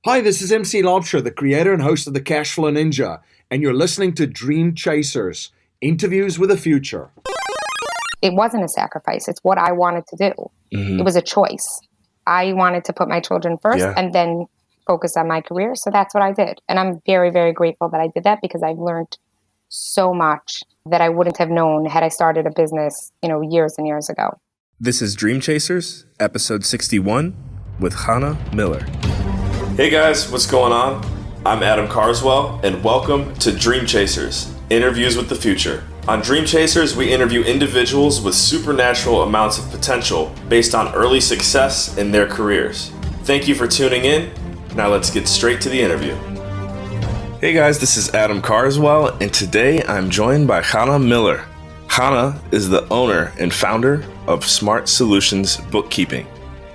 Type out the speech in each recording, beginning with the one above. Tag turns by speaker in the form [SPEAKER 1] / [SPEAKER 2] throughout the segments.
[SPEAKER 1] Hi, this is MC Lobster, the creator and host of the Cashflow Ninja, and you're listening to Dream Chasers, Interviews with the Future.
[SPEAKER 2] It wasn't a sacrifice. It's what I wanted to do. It was a choice. I wanted to put my children first and then focus on my career. So that's what I did. And I'm very, very grateful that I did that because I've learned so much that I wouldn't have known had I started a business, years and years ago.
[SPEAKER 3] This is Dream Chasers, episode 61 with Chana Miller.
[SPEAKER 4] Hey guys, what's going on? I'm Adam Carswell, and welcome to Dream Chasers, Interviews with the Future. On Dream Chasers, we interview individuals with supernatural amounts of potential based on early success in their careers. Thank you for tuning in. Now let's get straight to the interview.
[SPEAKER 3] Hey guys, this is Adam Carswell, and today I'm joined by Chana Miller. Chana is the owner and founder of Smart Solutions Bookkeeping.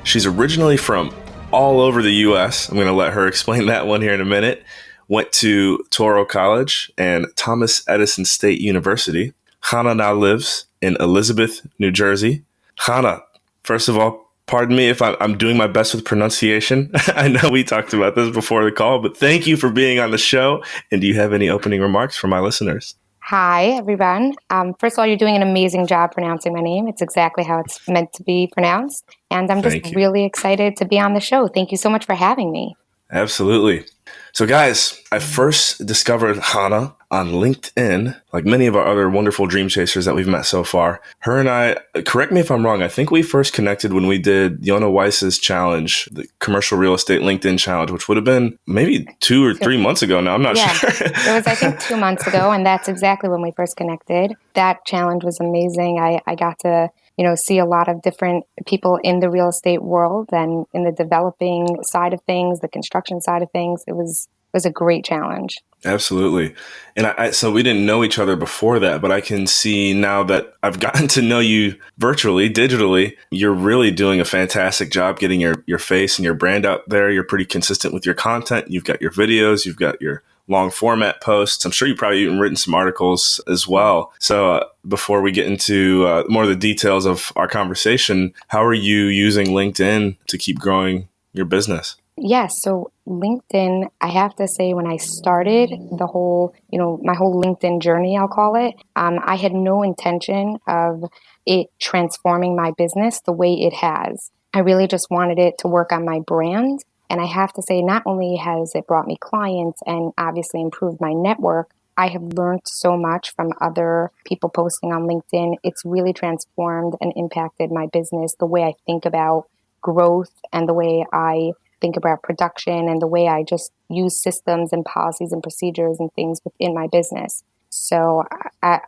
[SPEAKER 3] She's originally from all over the U.S. I'm going to let her explain that one here in a minute. Went to Touro College and Thomas Edison State University. Chana now lives in Elizabeth, New Jersey. Chana, first of all, pardon me if I'm doing my best with pronunciation. I know we talked about this before the call, but thank you for being on the show. And do you have any opening remarks for my listeners?
[SPEAKER 2] Hi, everyone. First of all, you're doing an amazing job pronouncing my name. It's exactly how it's meant to be pronounced. And I'm just really excited to be on the show. Thank you so much for having me.
[SPEAKER 3] Absolutely. So guys, I first discovered Chana on LinkedIn, like many of our other wonderful dream chasers that we've met so far. Her and I, correct me if I'm wrong, I think we first connected when we did Yona Weiss's challenge, the commercial real estate LinkedIn challenge, which would have been maybe 2 or 3 months ago now. I'm not sure.
[SPEAKER 2] It was, I think, 2 months ago, and that's exactly when we first connected. That challenge was amazing. I got to see a lot of different people in the real estate world and in the developing side of things, the construction side of things. It was a great challenge.
[SPEAKER 3] Absolutely. And so we didn't know each other before that, but I can see now that I've gotten to know you virtually, digitally, you're really doing a fantastic job getting your face and your brand out there. You're pretty consistent with your content. You've got your videos, you've got your long format posts. I'm sure you've probably even written some articles as well. So before we get into more of the details of our conversation, how are you using LinkedIn to keep growing your business?
[SPEAKER 2] Yes. So LinkedIn, I have to say, when I started the whole, my whole LinkedIn journey, I'll call it, I had no intention of it transforming my business the way it has. I really just wanted it to work on my brand. And I have to say, not only has it brought me clients and obviously improved my network, I have learned so much from other people posting on LinkedIn. It's really transformed and impacted my business, the way I think about growth and the way I think about production and the way I just use systems and policies and procedures and things within my business. So I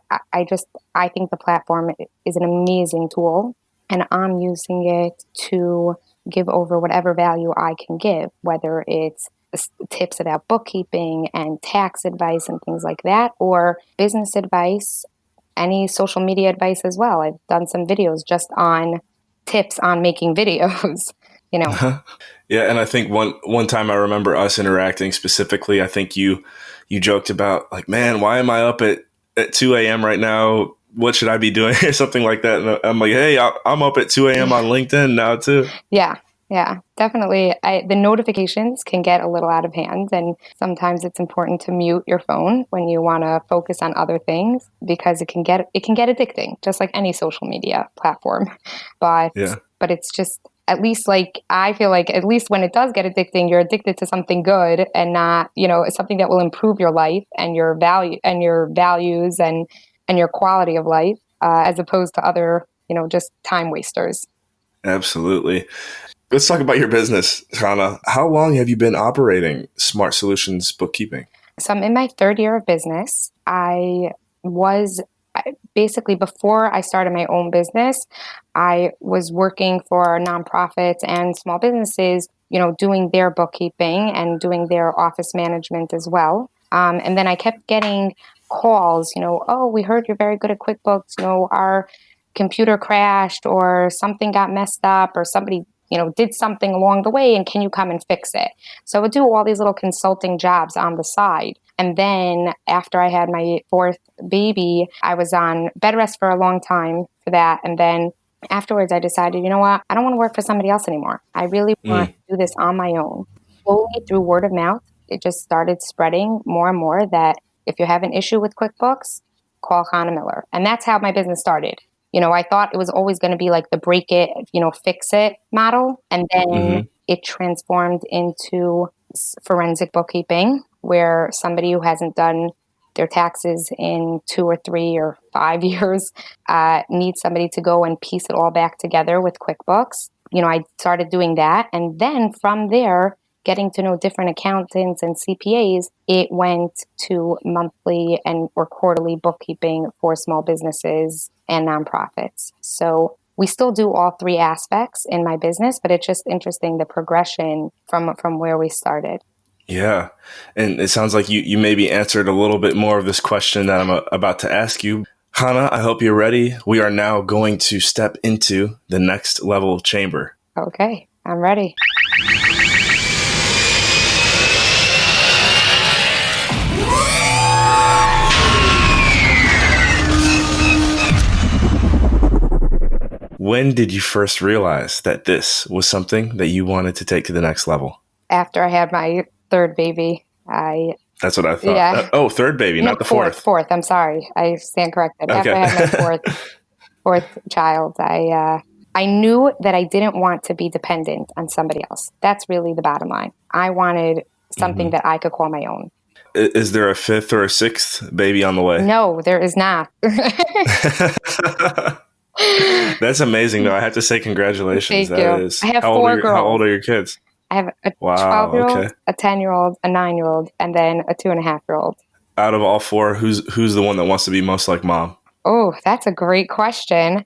[SPEAKER 2] think the platform is an amazing tool, and I'm using it to give over whatever value I can give, whether it's tips about bookkeeping and tax advice and things like that, or business advice, any social media advice as well. I've done some videos just on tips on making videos.
[SPEAKER 3] Yeah, and I think one time I remember us interacting specifically. I think you joked about like, man, why am I up at 2 a.m. right now? What should I be doing? Or something like that. And I'm like, hey, I'm up at 2 a.m. on LinkedIn now too.
[SPEAKER 2] Yeah, definitely. The notifications can get a little out of hand, and sometimes it's important to mute your phone when you want to focus on other things because it can get addicting, just like any social media platform. But it's just, at least, like, I feel like at least when it does get addicting, you're addicted to something good and not, something that will improve your life and your values and your quality of life, as opposed to other, just time wasters.
[SPEAKER 3] Absolutely. Let's talk about your business, Chana. How long have you been operating Smart Solutions Bookkeeping?
[SPEAKER 2] So I'm in my 3rd year of business. Basically, before I started my own business, I was working for nonprofits and small businesses, doing their bookkeeping and doing their office management as well. And then I kept getting calls, oh, we heard you're very good at QuickBooks, our computer crashed or something got messed up or somebody, did something along the way, and can you come and fix it? So I would do all these little consulting jobs on the side. And then after I had my 4th baby, I was on bed rest for a long time for that. And then afterwards, I decided, you know what? I don't want to work for somebody else anymore. I really want to do this on my own. slowly through word of mouth, it just started spreading more and more that if you have an issue with QuickBooks, call Chana Miller. And that's how my business started. I thought it was always going to be like the break it, fix it model. And then it transformed into forensic bookkeeping, where somebody who hasn't done their taxes in 2 or 3 or 5 years needs somebody to go and piece it all back together with QuickBooks. I started doing that. And then from there, getting to know different accountants and CPAs, it went to monthly or quarterly bookkeeping for small businesses and nonprofits. So we still do all 3 aspects in my business, but it's just interesting the progression from where we started.
[SPEAKER 3] Yeah. And it sounds like you maybe answered a little bit more of this question that I'm about to ask you. Chana, I hope you're ready. We are now going to step into the next level chamber.
[SPEAKER 2] Okay, I'm ready.
[SPEAKER 3] When did you first realize that this was something that you wanted to take to the next level?
[SPEAKER 2] After I had my 3rd baby,
[SPEAKER 3] That's what I thought.
[SPEAKER 2] Yeah.
[SPEAKER 3] Third baby, not the fourth.
[SPEAKER 2] Fourth. I'm sorry. I stand corrected.
[SPEAKER 3] Okay.
[SPEAKER 2] After I had my fourth child, I knew that I didn't want to be dependent on somebody else. That's really the bottom line. I wanted something that I could call my own.
[SPEAKER 3] Is there a 5th or a 6th baby on the way?
[SPEAKER 2] No, there is not.
[SPEAKER 3] That's amazing, though. I have to say congratulations.
[SPEAKER 2] Thank you. I have 4 girls.
[SPEAKER 3] How old are your kids?
[SPEAKER 2] I have a 12-year-old, a 10-year-old, a 9-year-old, and then a 2.5-year-old.
[SPEAKER 3] Out of all 4, who's the one that wants to be most like mom?
[SPEAKER 2] Oh, that's a great question.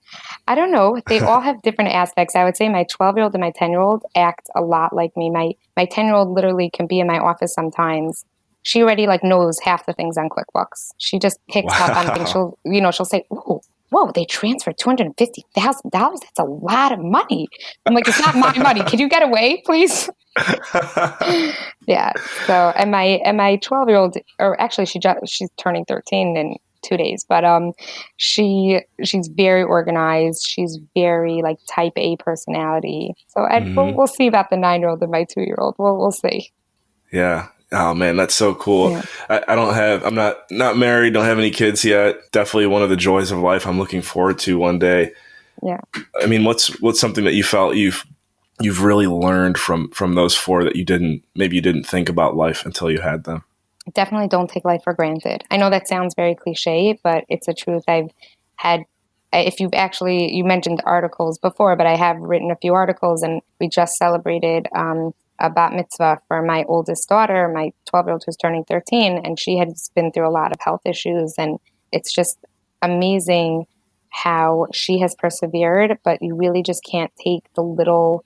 [SPEAKER 2] I don't know. They all have different aspects. I would say my 12-year-old and my 10-year-old act a lot like me. My 10-year-old literally can be in my office sometimes. She already knows half the things on QuickBooks. She just picks up on things. She'll say, "Ooh, whoa, they transferred $250,000. That's a lot of money." I'm like, "It's not my money. Can you get away, please?" Yeah. So, and my 12-year-old, or actually she's turning 13 in 2 days, but she's very organized. She's very type A personality. So we'll see about the 9-year-old and my 2-year-old. We'll see.
[SPEAKER 3] Yeah. Oh man, that's so cool. Yeah. I'm not married, don't have any kids yet. Definitely one of the joys of life I'm looking forward to one day.
[SPEAKER 2] Yeah.
[SPEAKER 3] I mean, what's something that you felt you've really learned from those 4 that you didn't think about life until you had them?
[SPEAKER 2] Definitely don't take life for granted. I know that sounds very cliche, but it's the truth. I've had, if you mentioned articles before, but I have written a few articles, and we just celebrated a bat mitzvah for my oldest daughter, my 12-year-old who's turning 13, and she had been through a lot of health issues, and it's just amazing how she has persevered, but you really just can't take the little,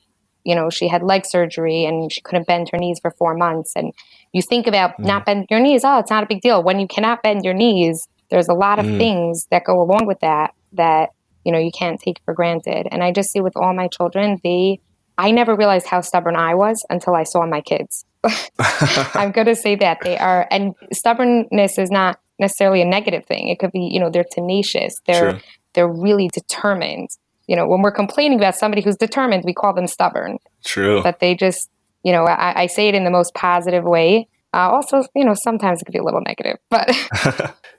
[SPEAKER 2] she had leg surgery and she couldn't bend her knees for 4 months, and you think about not bending your knees, it's not a big deal. When you cannot bend your knees, there's a lot of things that go along with that you can't take for granted. And I just see with all my children, I never realized how stubborn I was until I saw my kids. I'm going to say that they are, and stubbornness is not necessarily a negative thing. It could be, they're tenacious. They're really determined. When we're complaining about somebody who's determined, we call them stubborn.
[SPEAKER 3] True.
[SPEAKER 2] But they just, I say it in the most positive way. Also, sometimes it could be a little negative, but.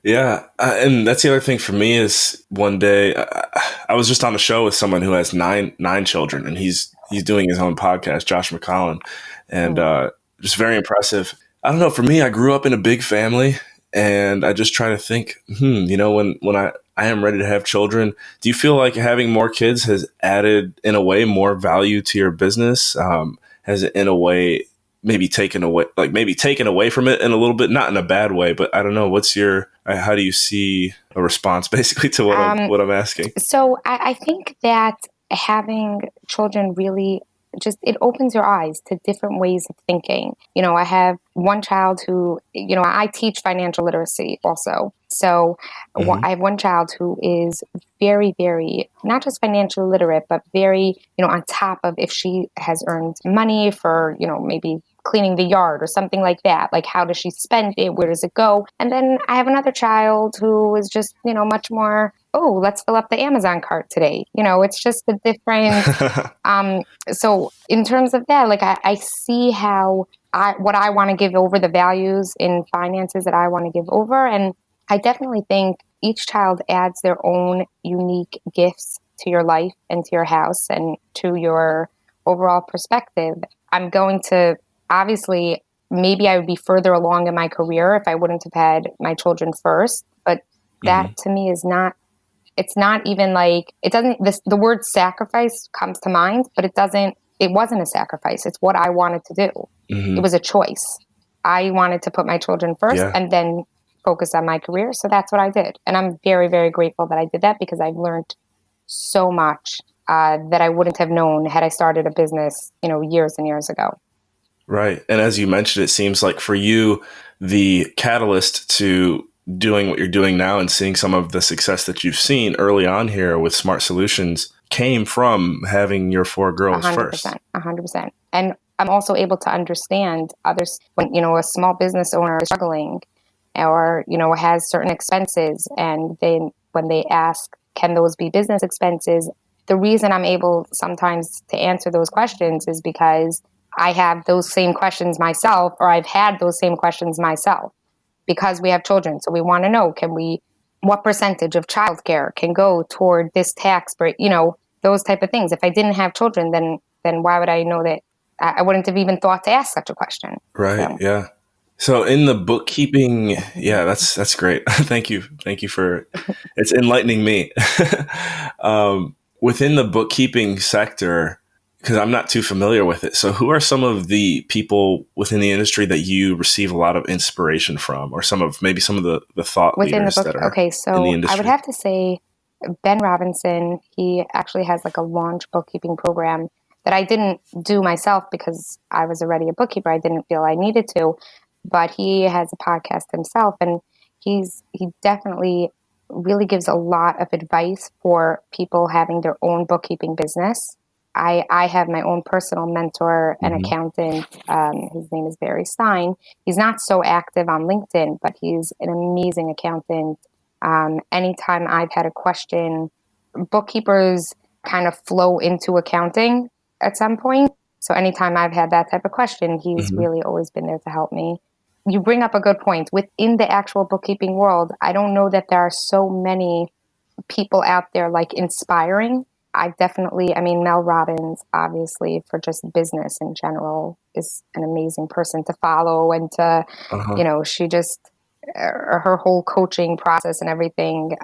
[SPEAKER 3] Yeah. And that's the other thing for me is one day I was just on a show with someone who has nine children, and he's doing his own podcast, Josh McCollin, and just very impressive. I don't know. For me, I grew up in a big family, and I just try to think, when I am ready to have children, do you feel like having more kids has added, in a way, more value to your business? Has it, in a way, maybe taken away from it in a little bit, not in a bad way, but I don't know. How do you see a response basically to what I'm asking?
[SPEAKER 2] So I think that having children really it opens your eyes to different ways of thinking. I have one child who, I teach financial literacy also. So I have one child who is very, very, not just financially literate, but very, on top of if she has earned money for, maybe cleaning the yard or something like that. Like, how does she spend it? Where does it go? And then I have another child who is just, much more, let's fill up the Amazon cart today. It's just a different. So in terms of that, I see how what I want to give over, the values in finances that I want to give over. And I definitely think each child adds their own unique gifts to your life and to your house and to your overall perspective. I'm going to, obviously, maybe I would be further along in my career if I wouldn't have had my children first. But that to me is not, it's not even like, it doesn't, the word sacrifice comes to mind, but it wasn't a sacrifice. It's what I wanted to do. It was a choice. I wanted to put my children first and then focus on my career. So that's what I did. And I'm very, very grateful that I did that, because I've learned so much that I wouldn't have known had I started a business, years and years ago.
[SPEAKER 3] Right. And as you mentioned, it seems like for you, the catalyst to doing what you're doing now and seeing some of the success that you've seen early on here with Smart Solutions came from having your 4 girls
[SPEAKER 2] 100%,
[SPEAKER 3] first.
[SPEAKER 2] 100%. And I'm also able to understand others when, a small business owner is struggling or, has certain expenses. And then when they ask, can those be business expenses? The reason I'm able sometimes to answer those questions is because I have those same questions myself, or I've had those same questions myself, because we have children. So we want to know, what percentage of childcare can go toward this tax break, those type of things. If I didn't have children, then why would I know that? I wouldn't have even thought to ask such a question.
[SPEAKER 3] Right.
[SPEAKER 2] So.
[SPEAKER 3] Yeah. So in the bookkeeping, that's great. Thank you for, it's enlightening me. Within the bookkeeping sector, because I'm not too familiar with it. So who are some of the people within the industry that you receive a lot of inspiration from, or maybe some of the thought
[SPEAKER 2] within
[SPEAKER 3] leaders
[SPEAKER 2] the book?
[SPEAKER 3] that are
[SPEAKER 2] Okay, so
[SPEAKER 3] in the industry?
[SPEAKER 2] I would have to say Ben Robinson. He actually has like a launch bookkeeping program that I didn't do myself because I was already a bookkeeper. I didn't feel I needed to, but he has a podcast himself, and he definitely really gives a lot of advice for people having their own bookkeeping business. I have my own personal mentor and accountant. His name is Barry Stein. He's not so active on LinkedIn, but he's an amazing accountant. Anytime I've had a question, bookkeepers kind of flow into accounting at some point. So anytime I've had that type of question, he's really always been there to help me. You bring up a good point. Within the actual bookkeeping world, I don't know that there are so many people out there like inspiring. Mel Robbins, obviously, for just business in general, is an amazing person to follow, and to, she just, her whole coaching process and everything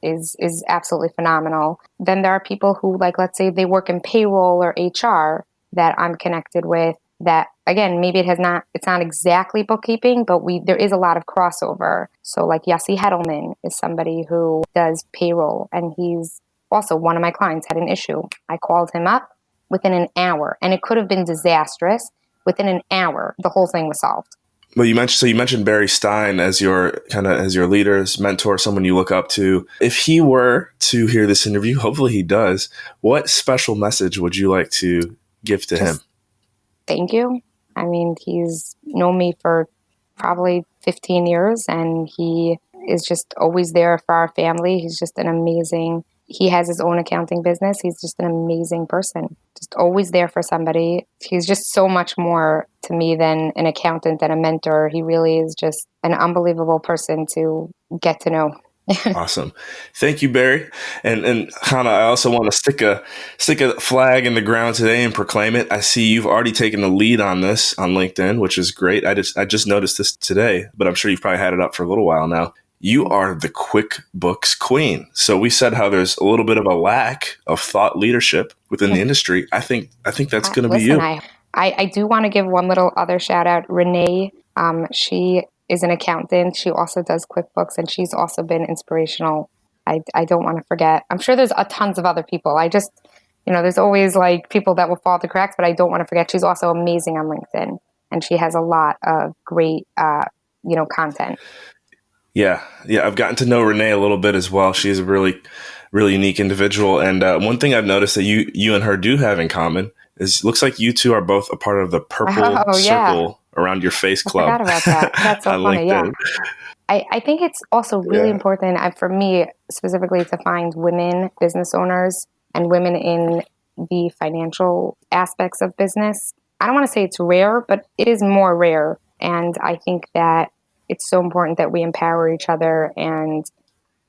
[SPEAKER 2] is absolutely phenomenal. Then there are people who, like, let's say they work in payroll or HR that I'm connected with, that, again, maybe it's not exactly bookkeeping, but there is a lot of crossover. So like Yossi Hedelman is somebody who does payroll, and he's also one of my clients had an issue. I called him up within an hour, and it could have been disastrous. Within an hour, the whole thing was solved.
[SPEAKER 3] Well, you mentioned Barry Stein as your leader, as mentor, someone you look up to. If he were to hear this interview, hopefully he does, what special message would you like to give to him?
[SPEAKER 2] Thank you. I mean, he's known me for probably 15 years, and he is just always there for our family. He has his own accounting business. He's just an amazing person, just always there for somebody. He's just so much more to me than an accountant and a mentor. He really is just an unbelievable person to get to know.
[SPEAKER 3] Awesome. Thank you, Barry. And Hannah, I also want to stick a flag in the ground today and proclaim it. I see you've already taken the lead on this on LinkedIn, which is great. I just noticed this today, but I'm sure you've probably had it up for a little while now. You are the QuickBooks Queen. So we said how there's a little bit of a lack of thought leadership within the industry. I think that's going to be you.
[SPEAKER 2] I do want to give one little other shout out. Renee, she is an accountant. She also does QuickBooks, and she's also been inspirational. I don't want to forget. I'm sure there's tons of other people. There's always like people that will fall through the cracks, but I don't want to forget. She's also amazing on LinkedIn, and she has a lot of great, content.
[SPEAKER 3] Yeah. I've gotten to know Renee a little bit as well. She's a really, really unique individual. And one thing I've noticed that you and her do have in common is, looks like you two are both a part of the purple circle around your face club.
[SPEAKER 2] I forgot about that. That's so funny.
[SPEAKER 3] LinkedIn.
[SPEAKER 2] Yeah. I think it's also really important for me specifically to find women business owners and women in the financial aspects of business. I don't want to say it's rare, but it is more rare. And I think that it's so important that we empower each other and,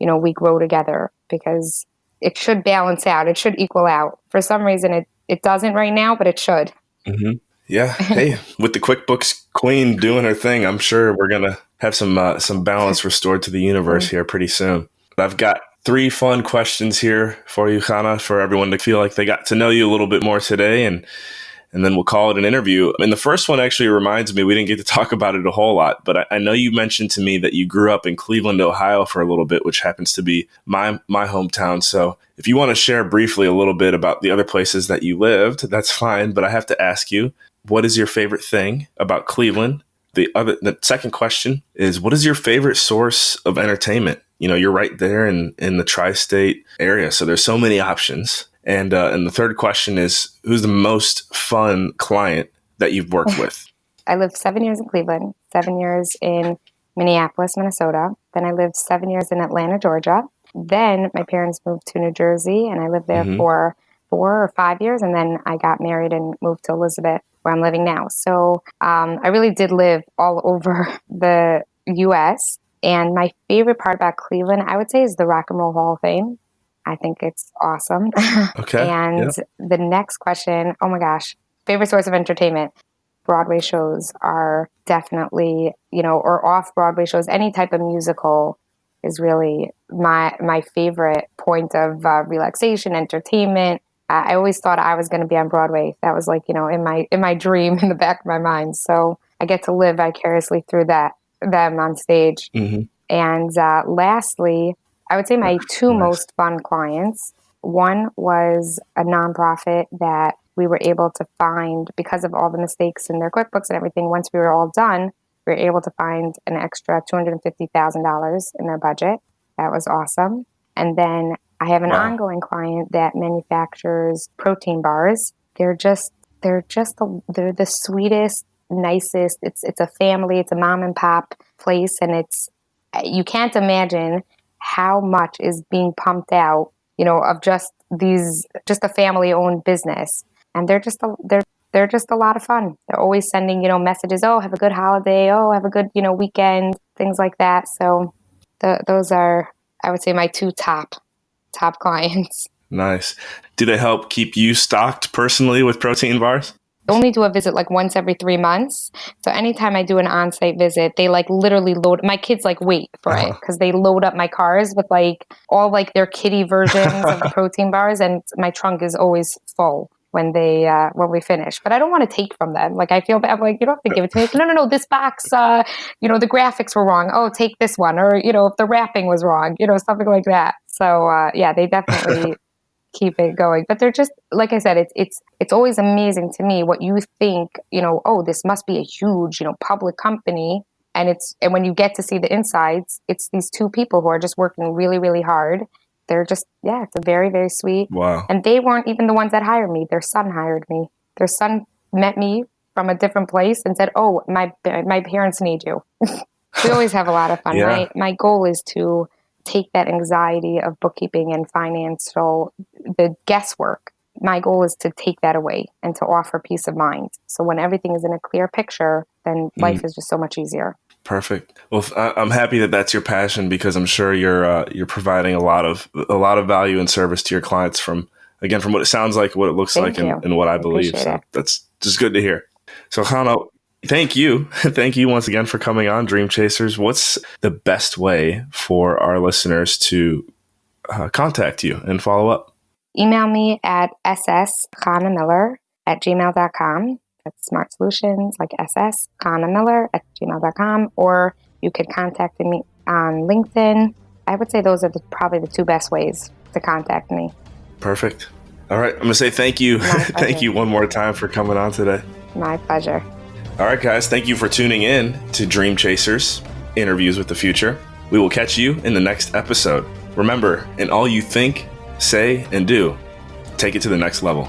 [SPEAKER 2] we grow together, because it should balance out. It should equal out. For some reason, it doesn't right now, but it should.
[SPEAKER 3] Mm-hmm. Yeah. Hey, with the QuickBooks Queen doing her thing, I'm sure we're going to have some balance restored to the universe here pretty soon. I've got 3 fun questions here for you, Chana, for everyone to feel like they got to know you a little bit more today, and then we'll call it an interview. And the first one actually reminds me, we didn't get to talk about it a whole lot, but I know you mentioned to me that you grew up in Cleveland, Ohio for a little bit, which happens to be my hometown. So if you want to share briefly a little bit about the other places that you lived, that's fine. But I have to ask you, what is your favorite thing about Cleveland? The second question is, what is your favorite source of entertainment? You're right there in the tri-state area, so there's so many options. And the third question is, who's the most fun client that you've worked with?
[SPEAKER 2] I lived 7 years in Cleveland, 7 years in Minneapolis, Minnesota. Then I lived 7 years in Atlanta, Georgia. Then my parents moved to New Jersey, and I lived there for 4 or 5 years. And then I got married and moved to Elizabeth, where I'm living now. So I really did live all over the U.S. And my favorite part about Cleveland, I would say, is the Rock and Roll Hall of Fame. I think it's awesome.
[SPEAKER 3] Okay.
[SPEAKER 2] And the next question, oh my gosh, favorite source of entertainment. Broadway shows are definitely, or off-Broadway shows, any type of musical is really my favorite point of relaxation, entertainment. I always thought I was going to be on Broadway. That was like, in my dream, in the back of my mind. So I get to live vicariously through them on stage. Mm-hmm. And lastly, I would say my 2 most fun clients. One was a nonprofit that we were able to find, because of all the mistakes in their QuickBooks and everything. Once we were all done, we were able to find an extra $250,000 in their budget. That was awesome. And then I have an ongoing client that manufactures protein bars. They're the sweetest, nicest. It's a family. It's a mom and pop place, and you can't imagine how much is being pumped out, of just a family-owned business. And they're just a lot of fun. They're always sending, messages, oh, have a good holiday, oh, have a good, weekend, things like that. So those are, I would say, my 2 top clients.
[SPEAKER 3] Nice. Do they help keep you stocked personally with protein bars?
[SPEAKER 2] I only do a visit like once every 3 months. So anytime I do an on-site visit, they literally load, my kids wait for it, because they load up my cars with all their kiddie versions of the protein bars, and my trunk is always full when we finish. But I don't want to take from them. I feel bad. I'm you don't have to give it to me. No, this box, the graphics were wrong. Oh, take this one. Or, if the wrapping was wrong, something like that. So they definitely keep it going. But they're just, like I said, it's always amazing to me what you think, oh, this must be a huge, public company. And when you get to see the insides, it's these 2 people who are just working really, really hard. They're just, it's a very, very sweet.
[SPEAKER 3] Wow.
[SPEAKER 2] And they weren't even the ones that hired me. Their son hired me. Their son met me from a different place and said, oh, my parents need you. We always have a lot of fun.
[SPEAKER 3] Yeah.
[SPEAKER 2] My goal is to take that anxiety of bookkeeping and financial, the guesswork. My goal is to take that away and to offer peace of mind. So when everything is in a clear picture, then life is just so much easier.
[SPEAKER 3] Perfect. Well, I'm happy that that's your passion, because I'm sure you're providing a lot of value and service to your clients from what it sounds like, what it looks like, and what I believe. So that's just good to hear. So Chana, thank you. Thank you once again for coming on Dream Chasers. What's the best way for our listeners to contact you and follow up?
[SPEAKER 2] Email me at sschanamiller@gmail.com. That's Smart Solutions, sschanamiller@gmail.com. Or you could contact me on LinkedIn. I would say those are probably the 2 best ways to contact me.
[SPEAKER 3] Perfect. All right. I'm going to say thank you. Thank you one more time for coming on today.
[SPEAKER 2] My pleasure.
[SPEAKER 3] All right, guys. Thank you for tuning in to Dream Chasers, Interviews with the Future. We will catch you in the next episode. Remember, in all you think, say, and do, take it to the next level.